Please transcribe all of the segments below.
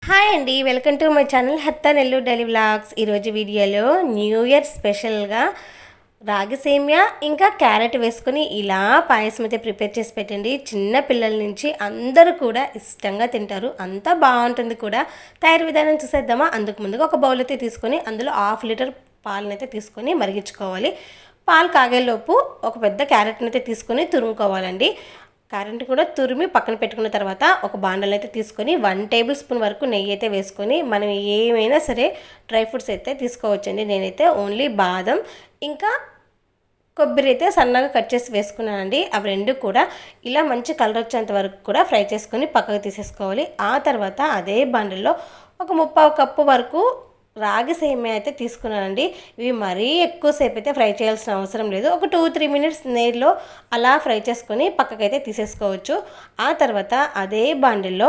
Hi అండి, welcome to my channel హత్తా Nellore daily vlogs. ఈరోజు వీడియోలో న్యూ ఇయర్ స్పెషల్గా రాగి సేమియా ఇంకా క్యారెట్ వేసుకొని ఇలా పాయసం అయితే ప్రిపేర్ చేసి పెట్టండి. చిన్న పిల్లల నుంచి అందరూ కూడా ఇష్టంగా తింటారు, అంతా బాగుంటుంది కూడా. తయారు విధానం చూసేద్దామా? అందుకు ముందుగా ఒక బౌల్ అయితే తీసుకొని అందులో 1/2 లీటర్ పాలనైతే తీసుకొని మరిగించుకోవాలి. పాలు కాగేలోపు ఒక పెద్ద క్యారెట్ని అయితే తీసుకొని తురుముకోవాలండి. క్యారెట్ కూడా తురిమి పక్కన పెట్టుకున్న తర్వాత ఒక బాండల్ అయితే తీసుకొని 1 టేబుల్ స్పూన్ వరకు నెయ్యి అయితే వేసుకొని మనం ఏమైనా సరే డ్రై ఫ్రూట్స్ అయితే తీసుకోవచ్చండి. నేనైతే ఓన్లీ బాదం ఇంకా కొబ్బరి అయితే సన్నగా కట్ చేసి వేసుకున్నానండి. అవి రెండు కూడా ఇలా మంచి కలర్ వచ్చేంత వరకు కూడా ఫ్రై చేసుకొని పక్కకు తీసేసుకోవాలి. ఆ తర్వాత అదే బాండల్లో ఒక 1/2 కప్పు వరకు రాగి సేమియా అయితే తీసుకున్నానండి. ఇవి మరీ ఎక్కువసేపు అయితే ఫ్రై చేయాల్సిన అవసరం లేదు. ఒక 2-3 మినిట్స్ నీళ్ళలో అలా ఫ్రై చేసుకొని పక్కకైతే తీసేసుకోవచ్చు. ఆ తర్వాత అదే బాండిల్లో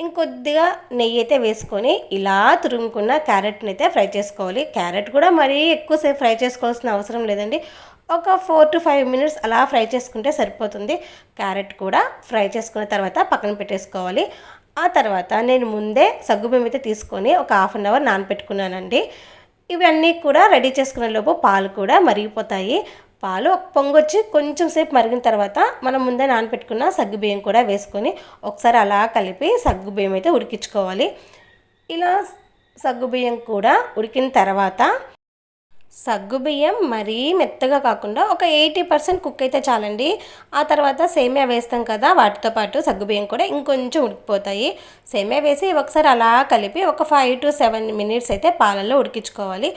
ఇంకొద్దిగా నెయ్యి అయితే వేసుకొని ఇలా తురుముకున్న క్యారెట్ని అయితే ఫ్రై చేసుకోవాలి. క్యారెట్ కూడా మరీ ఎక్కువసేపు ఫ్రై చేసుకోవాల్సిన అవసరం లేదండి. ఒక 4-5 మినిట్స్ అలా ఫ్రై చేసుకుంటే సరిపోతుంది. క్యారెట్ కూడా ఫ్రై చేసుకున్న తర్వాత పక్కన పెట్టేసుకోవాలి. ఆ తర్వాత నేను ముందే సగ్గుబియ్యం అయితే తీసుకొని ఒక 1/2 అవర్ నానపెట్టుకున్నానండి. ఇవన్నీ కూడా రెడీ చేసుకునే లోపు పాలు కూడా మరిగిపోతాయి. పాలు ఒక పొంగొచ్చి కొంచెం సేపు మరిగిన తర్వాత మనం ముందే నానపెట్టుకున్న సగ్గుబియ్యం కూడా వేసుకొని ఒకసారి అలా కలిపి సగ్గుబియ్యం అయితే ఉడికించుకోవాలి. ఇలా సగ్గుబియ్యం కూడా ఉడికిన తర్వాత సగ్గుబియ్యం మరీ మెత్తగా కాకుండా ఒక 80% కుక్ అయితే చాలండి. ఆ తర్వాత సేమియా వేస్తాం కదా, వాటితో పాటు సగ్గుబియ్యం కూడా ఇంకొంచెం ఉడికిపోతాయి. సేమియా వేసి ఒకసారి అలా కలిపి ఒక 5-7 మినిట్స్ అయితే పాలల్లో ఉడికించుకోవాలి.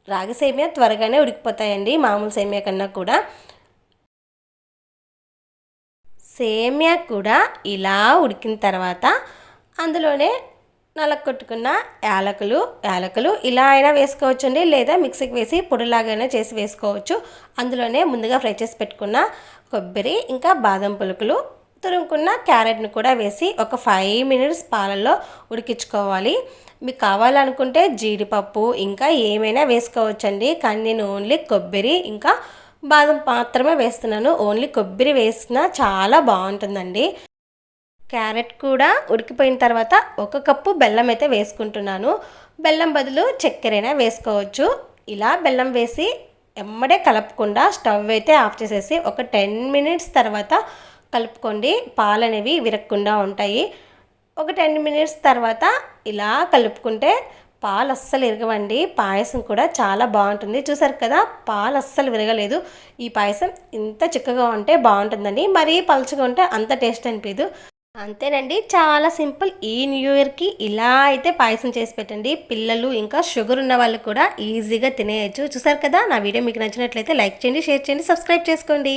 రాగి సేమియా త్వరగానే ఉడికిపోతాయండి మామూలు సేమియా కన్నా కూడా. సేమియా కూడా ఇలా ఉడికిన తర్వాత అందులోనే నలగొట్టుకున్న యాలకులు ఇలా అయినా వేసుకోవచ్చండి, లేదా మిక్సీకి వేసి పొడిలాగైనా చేసి వేసుకోవచ్చు. అందులోనే ముందుగా ఫ్రై చేసి పెట్టుకున్న కొబ్బరి ఇంకా బాదం పలుకులు తురుముకున్న క్యారెట్ని కూడా వేసి ఒక 5 మినిట్స్ పాలల్లో ఉడికించుకోవాలి. మీకు కావాలనుకుంటే జీడిపప్పు ఇంకా ఏమైనా వేసుకోవచ్చండి, కానీ నేను ఓన్లీ కొబ్బరి ఇంకా బాదం మాత్రమే వేస్తున్నాను. ఓన్లీ కొబ్బరి వేసినా చాలా బాగుంటుందండి. క్యారెట్ కూడా ఉడికిపోయిన తర్వాత 1 కప్పు బెల్లం అయితే వేసుకుంటున్నాను. బెల్లం బదులు చక్కెరైనా వేసుకోవచ్చు. ఇలా బెల్లం వేసి ఎమ్మడే కలపకుండా స్టవ్ అయితే ఆఫ్ చేసేసి ఒక 10 మినిట్స్ తర్వాత కలుపుకోండి. పాలు అనేవి విరగకుండా ఉంటాయి. ఒక 10 మినిట్స్ తర్వాత ఇలా కలుపుకుంటే పాలు అస్సలు విరగవండి. పాయసం కూడా చాలా బాగుంటుంది. చూసారు కదా, పాలు అస్సలు విరగలేదు. ఈ పాయసం ఇంత చిక్కగా ఉంటే బాగుంటుందండి, మరీ పలుచగా ఉంటే అంత టేస్ట్ అనిపించదు. అంతేనండి, చాలా సింపుల్. ఈ న్యూ ఇయర్కి ఇలా అయితే పాయసం చేసి పెట్టండి. పిల్లలు ఇంకా షుగర్ ఉన్న వాళ్ళు కూడా ఈజీగా తినేయచ్చు. చూసారు కదా, నా వీడియో మీకు నచ్చినట్లయితే లైక్ చేయండి, షేర్ చేయండి, సబ్స్క్రైబ్ చేసుకోండి.